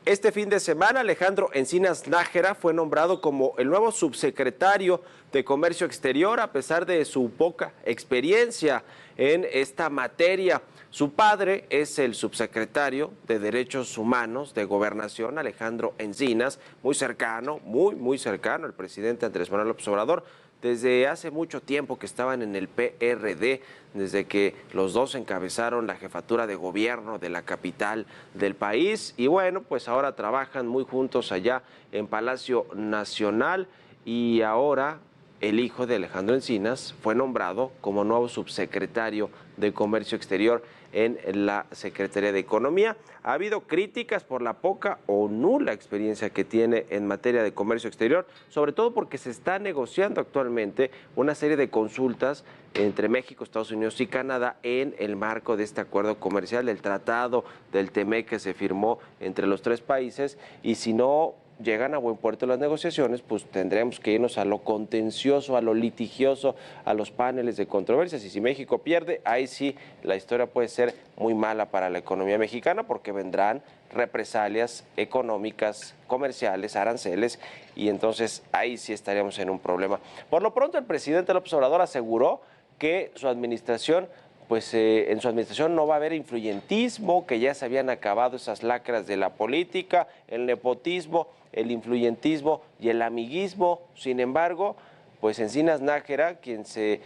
Este fin de semana, Alejandro Encinas Nájera fue nombrado como el nuevo subsecretario de Comercio Exterior, a pesar de su poca experiencia en esta materia. Su padre es el subsecretario de Derechos Humanos de Gobernación, Alejandro Encinas, muy cercano, muy cercano al presidente Andrés Manuel López Obrador. Desde hace mucho tiempo que estaban en el PRD, desde que los dos encabezaron la jefatura de gobierno de la capital del país, y bueno, pues ahora trabajan muy juntos allá en Palacio Nacional, y ahora el hijo de Alejandro Encinas fue nombrado como nuevo subsecretario de Comercio Exterior en la Secretaría de Economía. Ha habido críticas por la poca o nula experiencia que tiene en materia de comercio exterior, sobre todo porque se está negociando actualmente una serie de consultas entre México, Estados Unidos y Canadá en el marco de este acuerdo comercial, del tratado del TEMEC que se firmó entre los tres países, y si no llegan a buen puerto las negociaciones, pues tendremos que irnos a lo contencioso, a lo litigioso, a los paneles de controversias, y si México pierde, ahí sí la historia puede ser muy mala para la economía mexicana, porque vendrán represalias económicas, comerciales, aranceles, y entonces ahí sí estaríamos en un problema. Por lo pronto, el presidente López Obrador aseguró que su administración en su administración no va a haber influyentismo, que ya se habían acabado esas lacras de la política, el nepotismo, el influyentismo y el amiguismo. Sin embargo, pues Encinas Nájera, quien se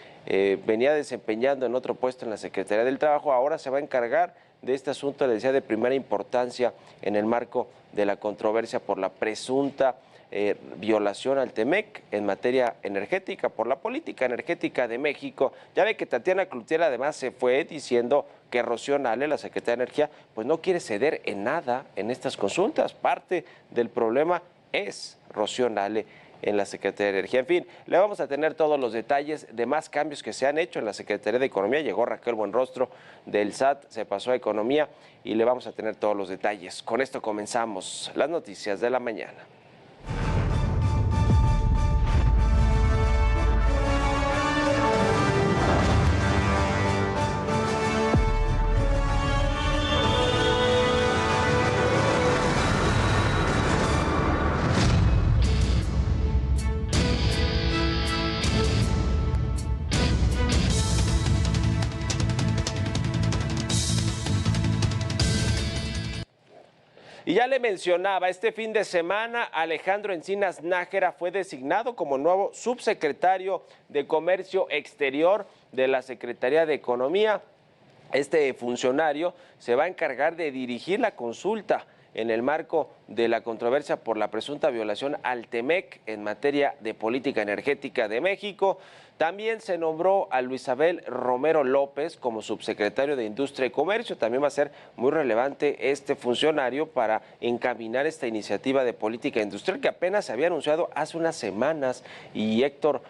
venía desempeñando en otro puesto en la Secretaría del Trabajo, ahora se va a encargar de este asunto, le decía, de primera importancia en el marco de la controversia por la presunta violación al TEMEC en materia energética, por la política energética de México. Ya ve que Tatiana Cloutier además se fue diciendo que Rocío Nale, la secretaria de Energía, pues no quiere ceder en nada en estas consultas. Parte del problema es Rocío Nale en la Secretaría de Energía. En fin, le vamos a tener todos los detalles de más cambios que se han hecho en la Secretaría de Economía. Llegó Raquel Buenrostro del SAT, se pasó a Economía, y le vamos a tener todos los detalles. Con esto comenzamos las noticias de la mañana. Y ya le mencionaba, este fin de semana Alejandro Encinas Nájera fue designado como nuevo subsecretario de Comercio Exterior de la Secretaría de Economía. Este funcionario se va a encargar de dirigir la consulta en el marco de la controversia por la presunta violación al TEMEC en materia de política energética de México. También se nombró a Luis Abel Romero López como subsecretario de Industria y Comercio. También va a ser muy relevante este funcionario para encaminar esta iniciativa de política industrial que apenas se había anunciado hace unas semanas, y Héctor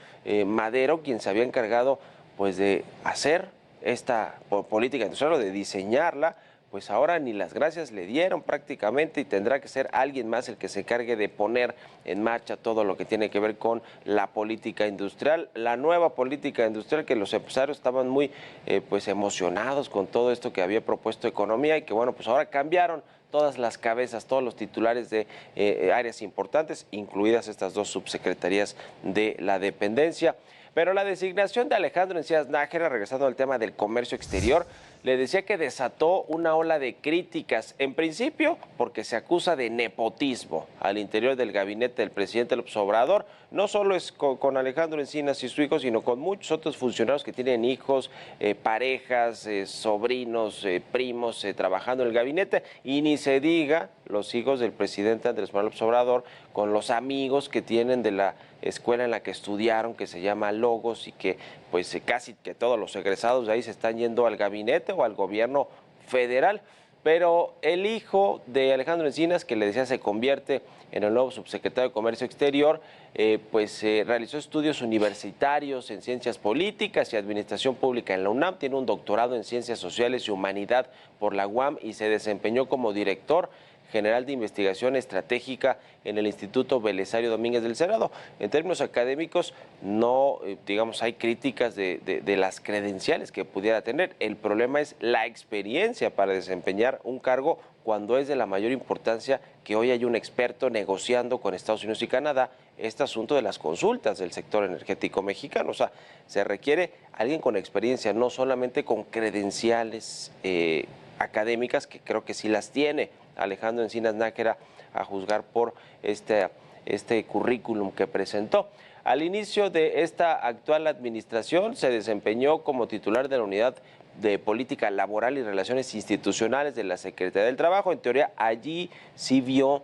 Madero, quien se había encargado pues de hacer esta política industrial o de diseñarla, pues ahora ni las gracias le dieron prácticamente, y tendrá que ser alguien más el que se encargue de poner en marcha todo lo que tiene que ver con la política industrial, la nueva política industrial, que los empresarios estaban muy emocionados con todo esto que había propuesto Economía, y que bueno, pues ahora cambiaron todas las cabezas, todos los titulares de áreas importantes, incluidas estas dos subsecretarías de la dependencia. Pero la designación de Alejandro Encinas Nájera, regresando al tema del comercio exterior, le decía que desató una ola de críticas, en principio porque se acusa de nepotismo al interior del gabinete del presidente López Obrador. No solo es con Alejandro Encinas y su hijo, sino con muchos otros funcionarios que tienen hijos, parejas, sobrinos, primos trabajando en el gabinete, y ni se diga los hijos del presidente Andrés Manuel López Obrador con los amigos que tienen de la escuela en la que estudiaron, que se llama Logos, y que pues casi que todos los egresados de ahí se están yendo al gabinete o al gobierno federal. Pero el hijo de Alejandro Encinas, que le decía se convierte en el nuevo subsecretario de Comercio Exterior, realizó estudios universitarios en Ciencias Políticas y Administración Pública en la UNAM, tiene un doctorado en Ciencias Sociales y Humanidad por la UAM, y se desempeñó como director general de investigación estratégica en el Instituto Belisario Domínguez del Cerrado. En términos académicos, no, hay críticas de las credenciales que pudiera tener. El problema es la experiencia para desempeñar un cargo cuando es de la mayor importancia que hoy hay un experto negociando con Estados Unidos y Canadá este asunto de las consultas del sector energético mexicano. O sea, se requiere alguien con experiencia, no solamente con credenciales académicas, que creo que sí las tiene Alejandro Encinas Nájera, a juzgar por este currículum que presentó. Al inicio de esta actual administración se desempeñó como titular de la Unidad de Política Laboral y Relaciones Institucionales de la Secretaría del Trabajo. En teoría, allí sí vio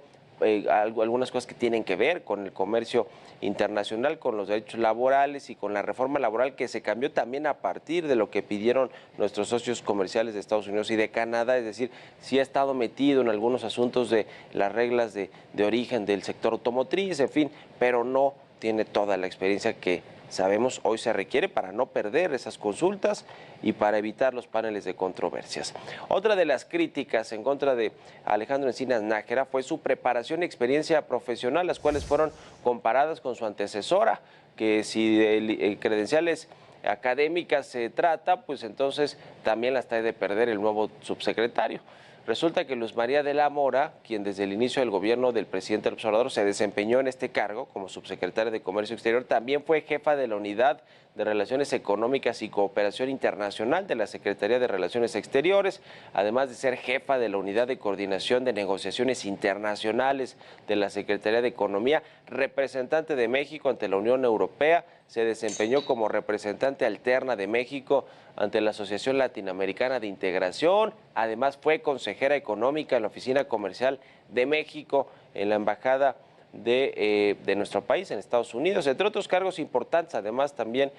algunas cosas que tienen que ver con el comercio internacional, con los derechos laborales y con la reforma laboral, que se cambió también a partir de lo que pidieron nuestros socios comerciales de Estados Unidos y de Canadá. Es decir, sí ha estado metido en algunos asuntos de las reglas de origen del sector automotriz, en fin, pero no tiene toda la experiencia que sabemos hoy se requiere para no perder esas consultas y para evitar los paneles de controversias. Otra de las críticas en contra de Alejandro Encinas Nájera fue su preparación y experiencia profesional, las cuales fueron comparadas con su antecesora, que si de credenciales académicas se trata, pues entonces también las trae de perder el nuevo subsecretario. Resulta que Luz María de la Mora, quien desde el inicio del gobierno del presidente López Obrador se desempeñó en este cargo como subsecretaria de Comercio Exterior, también fue jefa de la Unidad de Relaciones Económicas y Cooperación Internacional de la Secretaría de Relaciones Exteriores, además de ser jefa de la Unidad de Coordinación de Negociaciones Internacionales de la Secretaría de Economía, representante de México ante la Unión Europea, se desempeñó como representante alterna de México ante la Asociación Latinoamericana de Integración. Además fue consejera económica en la Oficina Comercial de México en la Embajada de nuestro país en Estados Unidos, entre otros cargos importantes. Además también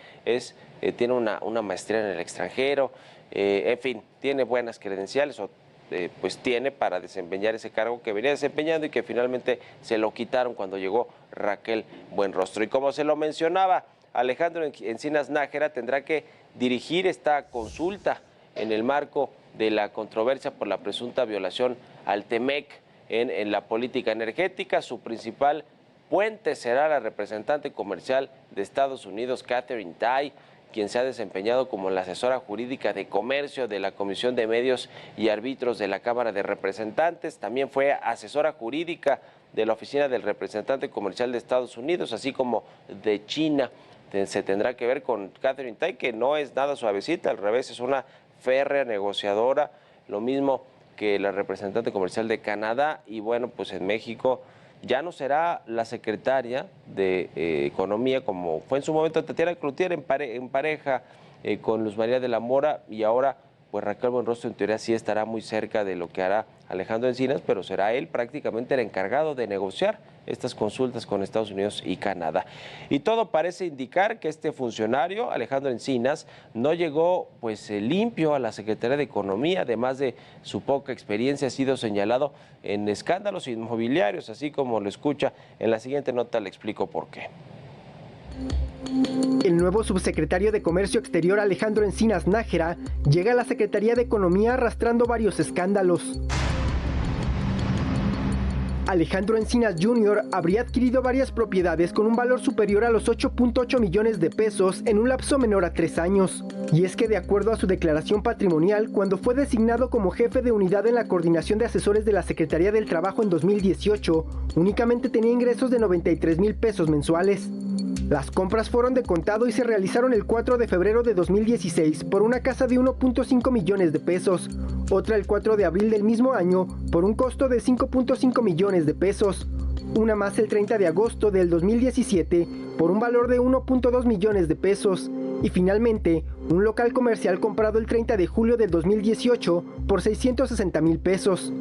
tiene una maestría en el extranjero, en fin, tiene buenas credenciales, pues tiene para desempeñar ese cargo que venía desempeñando y que finalmente se lo quitaron cuando llegó Raquel Buenrostro. Y como se lo mencionaba, Alejandro Encinas Nájera tendrá que dirigir esta consulta en el marco de la controversia por la presunta violación al TEMEC en la política energética. Su principal puente será la representante comercial de Estados Unidos, Katherine Tai, quien se ha desempeñado como la asesora jurídica de comercio de la Comisión de Medios y Árbitros de la Cámara de Representantes. También fue asesora jurídica de la Oficina del Representante Comercial de Estados Unidos, así como de China. Se tendrá que ver con Katherine Tai, que no es nada suavecita, al revés, es una férrea negociadora, lo mismo que la representante comercial de Canadá. Y bueno, pues en México ya no será la secretaria de Economía como fue en su momento Tatiana Cloutier, en pareja con Luz María de la Mora, y ahora pues Raquel Buenrostro en teoría sí estará muy cerca de lo que hará Alejandro Encinas, pero será él prácticamente el encargado de negociar estas consultas con Estados Unidos y Canadá. Y todo parece indicar que este funcionario, Alejandro Encinas, no llegó pues limpio a la Secretaría de Economía. Además de su poca experiencia, ha sido señalado en escándalos inmobiliarios, así como lo escucha. En la siguiente nota le explico por qué. El nuevo subsecretario de Comercio Exterior, Alejandro Encinas Nájera, llega a la Secretaría de Economía arrastrando varios escándalos. Alejandro Encinas Jr. habría adquirido varias propiedades con un valor superior a los 8.8 millones de pesos en un lapso menor a 3 años. Y es que de acuerdo a su declaración patrimonial, cuando fue designado como jefe de unidad en la Coordinación de Asesores de la Secretaría del Trabajo en 2018, únicamente tenía ingresos de 93,000 pesos mensuales. Las compras fueron de contado y se realizaron el 4 de febrero de 2016 por una casa de 1.5 millones de pesos, otra el 4 de abril del mismo año por un costo de 5.5 millones de pesos, una más el 30 de agosto del 2017 por un valor de 1.2 millones de pesos y finalmente un local comercial comprado el 30 de julio del 2018 por 660,000 pesos.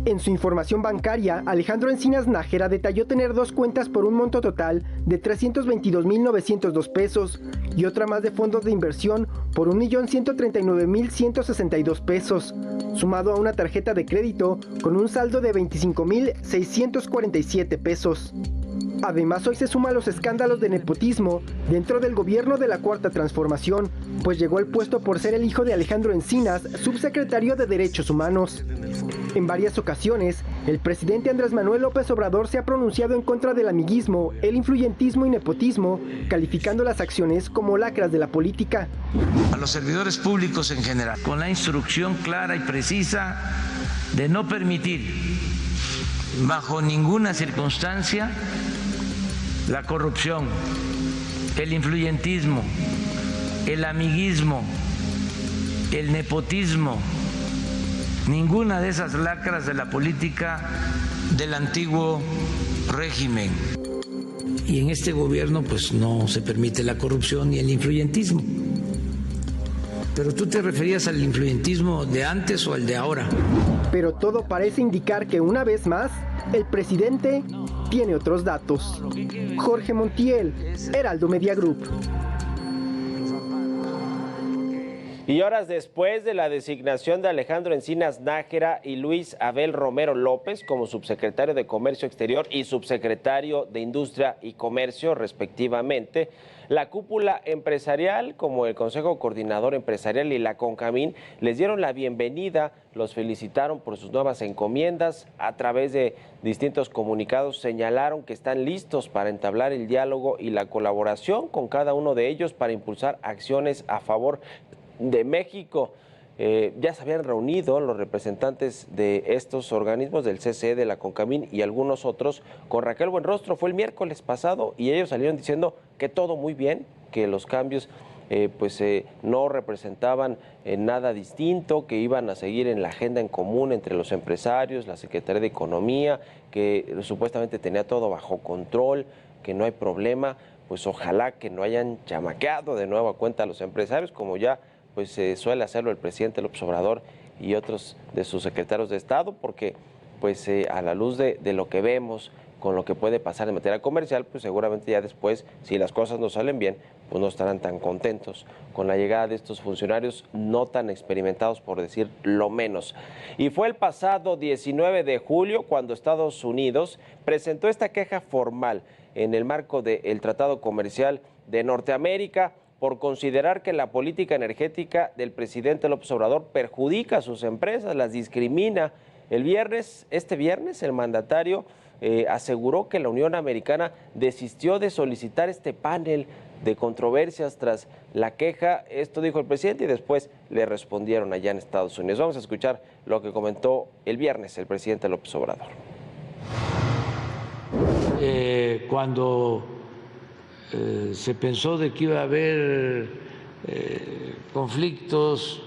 En su información bancaria, Alejandro Encinas Nájera detalló tener 2 cuentas por un monto total de 322,902 pesos y otra más de fondos de inversión por 1,139,162 pesos, sumado a una tarjeta de crédito con un saldo de 25,647 pesos. Además, hoy se suma a los escándalos de nepotismo dentro del gobierno de la Cuarta Transformación, pues llegó al puesto por ser el hijo de Alejandro Encinas, subsecretario de Derechos Humanos. En varias ocasiones, el presidente Andrés Manuel López Obrador se ha pronunciado en contra del amiguismo, el influyentismo y nepotismo, calificando las acciones como lacras de la política. A los servidores públicos en general, con la instrucción clara y precisa de no permitir bajo ninguna circunstancia la corrupción, el influyentismo, el amiguismo, el nepotismo, ninguna de esas lacras de la política del antiguo régimen. Y en este gobierno pues no se permite la corrupción ni el influyentismo. Pero tú te referías al influyentismo de antes o al de ahora. Pero todo parece indicar que una vez más, el presidente tiene otros datos. Jorge Montiel, Heraldo Media Group. Y horas después de la designación de Alejandro Encinas Nájera y Luis Abel Romero López como subsecretario de Comercio Exterior y subsecretario de Industria y Comercio, respectivamente, la cúpula empresarial, como el Consejo Coordinador Empresarial y la CONCAMIN, les dieron la bienvenida, los felicitaron por sus nuevas encomiendas. A través de distintos comunicados señalaron que están listos para entablar el diálogo y la colaboración con cada uno de ellos para impulsar acciones a favor de México. Ya se habían reunido los representantes de estos organismos, del CCE, de la CONCAMIN y algunos otros, con Raquel Buenrostro. Fue el miércoles pasado y ellos salieron diciendo que todo muy bien, que los cambios no representaban nada distinto, que iban a seguir en la agenda en común entre los empresarios, la Secretaría de Economía, que supuestamente tenía todo bajo control, que no hay problema. Pues ojalá que no hayan chamaqueado de nuevo a cuenta a los empresarios, como ya suele hacerlo el presidente López Obrador y otros de sus secretarios de Estado, porque a la luz de lo que vemos con lo que puede pasar en materia comercial, pues seguramente ya después, si las cosas no salen bien, pues no estarán tan contentos con la llegada de estos funcionarios no tan experimentados, por decir lo menos. Y fue el pasado 19 de julio cuando Estados Unidos presentó esta queja formal en el marco del Tratado Comercial de Norteamérica, por considerar que la política energética del presidente López Obrador perjudica a sus empresas, las discrimina. Este viernes, el mandatario aseguró que la Unión Americana desistió de solicitar este panel de controversias tras la queja. Esto dijo el presidente y después le respondieron allá en Estados Unidos. Vamos a escuchar lo que comentó el viernes el presidente López Obrador. Cuando se pensó de que iba a haber conflictos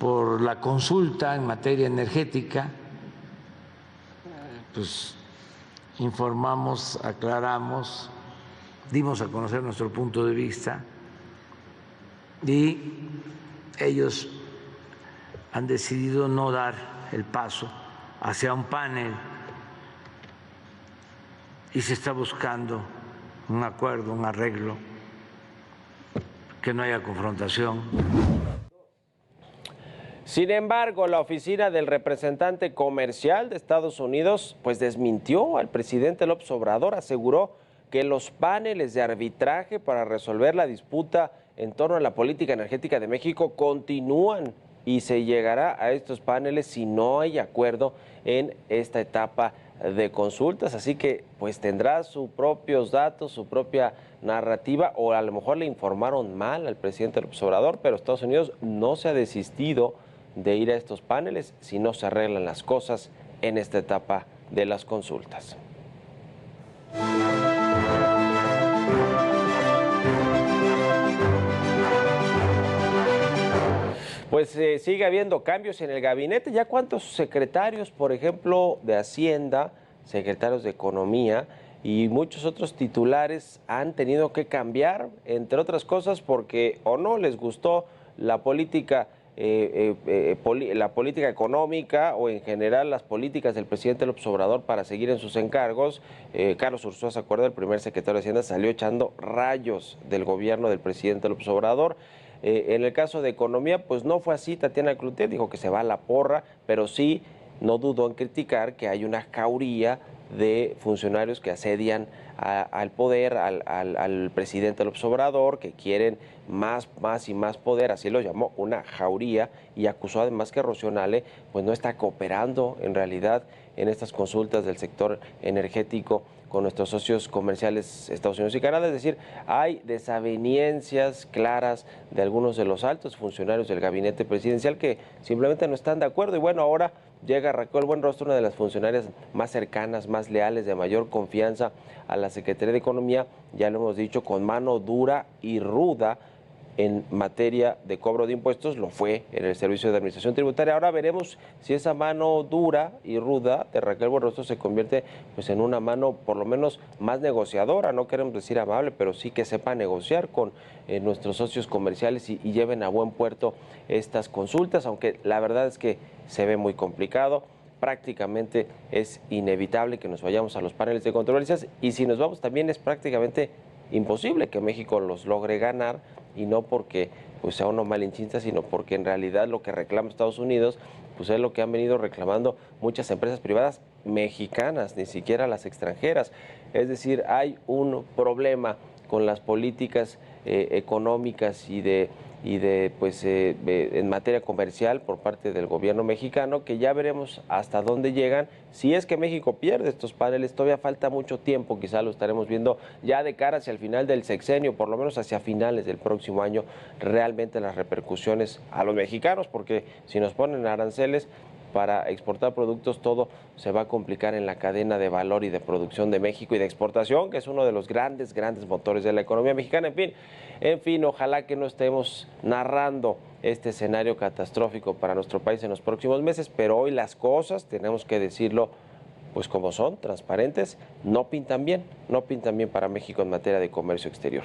por la consulta en materia energética, pues informamos, aclaramos, dimos a conocer nuestro punto de vista y ellos han decidido no dar el paso hacia un panel y se está buscando un acuerdo, un arreglo, que no haya confrontación. Sin embargo, la oficina del representante comercial de Estados Unidos desmintió al presidente López Obrador, aseguró que los paneles de arbitraje para resolver la disputa en torno a la política energética de México continúan y se llegará a estos paneles si no hay acuerdo en esta etapa de consultas, así que tendrá sus propios datos, su propia narrativa, o a lo mejor le informaron mal al presidente López Obrador, pero Estados Unidos no se ha desistido de ir a estos paneles si no se arreglan las cosas en esta etapa de las consultas. Sigue habiendo cambios en el gabinete. ¿Ya cuántos secretarios, por ejemplo, de Hacienda, secretarios de Economía y muchos otros titulares han tenido que cambiar, entre otras cosas, porque o no les gustó la política económica o en general las políticas del presidente López Obrador para seguir en sus encargos? Carlos Ursúa, ¿se acuerda? El primer secretario de Hacienda salió echando rayos del gobierno del presidente López Obrador. En el caso de Economía, no fue así. Tatiana Cloutier dijo que se va a la porra, pero sí no dudó en criticar que hay una jauría de funcionarios que asedian al poder, al presidente López Obrador, que quieren más y más poder, así lo llamó, una jauría, y acusó además que Rocío Nale no está cooperando en realidad en estas consultas del sector energético con nuestros socios comerciales Estados Unidos y Canadá. Es decir, hay desavenencias claras de algunos de los altos funcionarios del gabinete presidencial que simplemente no están de acuerdo. Y bueno, ahora llega Raquel Buenrostro, una de las funcionarias más cercanas, más leales, de mayor confianza a la Secretaría de Economía, ya lo hemos dicho, con mano dura y ruda en materia de cobro de impuestos. Lo fue en el Servicio de Administración Tributaria. Ahora veremos si esa mano dura y ruda de Raquel Buenrostro se convierte pues en una mano por lo menos más negociadora. No queremos decir amable, pero sí que sepa negociar con nuestros socios comerciales y lleven a buen puerto estas consultas, aunque la verdad es que se ve muy complicado. Prácticamente es inevitable que nos vayamos a los paneles de controversias, y si nos vamos también es prácticamente imposible que México los logre ganar, y no porque pues sea uno malinchista, sino porque en realidad lo que reclama Estados Unidos pues es lo que han venido reclamando muchas empresas privadas mexicanas, ni siquiera las extranjeras. Es decir, hay un problema con las políticas económicas y de en materia comercial por parte del gobierno mexicano, que ya veremos hasta dónde llegan. Si es que México pierde estos paneles, todavía falta mucho tiempo, quizá lo estaremos viendo ya de cara hacia el final del sexenio, por lo menos hacia finales del próximo año, realmente las repercusiones a los mexicanos, porque si nos ponen aranceles para exportar productos, todo se va a complicar en la cadena de valor y de producción de México y de exportación, que es uno de los grandes motores de la economía mexicana. En fin, ojalá que no estemos narrando este escenario catastrófico para nuestro país en los próximos meses, pero hoy las cosas, tenemos que decirlo pues como son, transparentes, no pintan bien para México en materia de comercio exterior.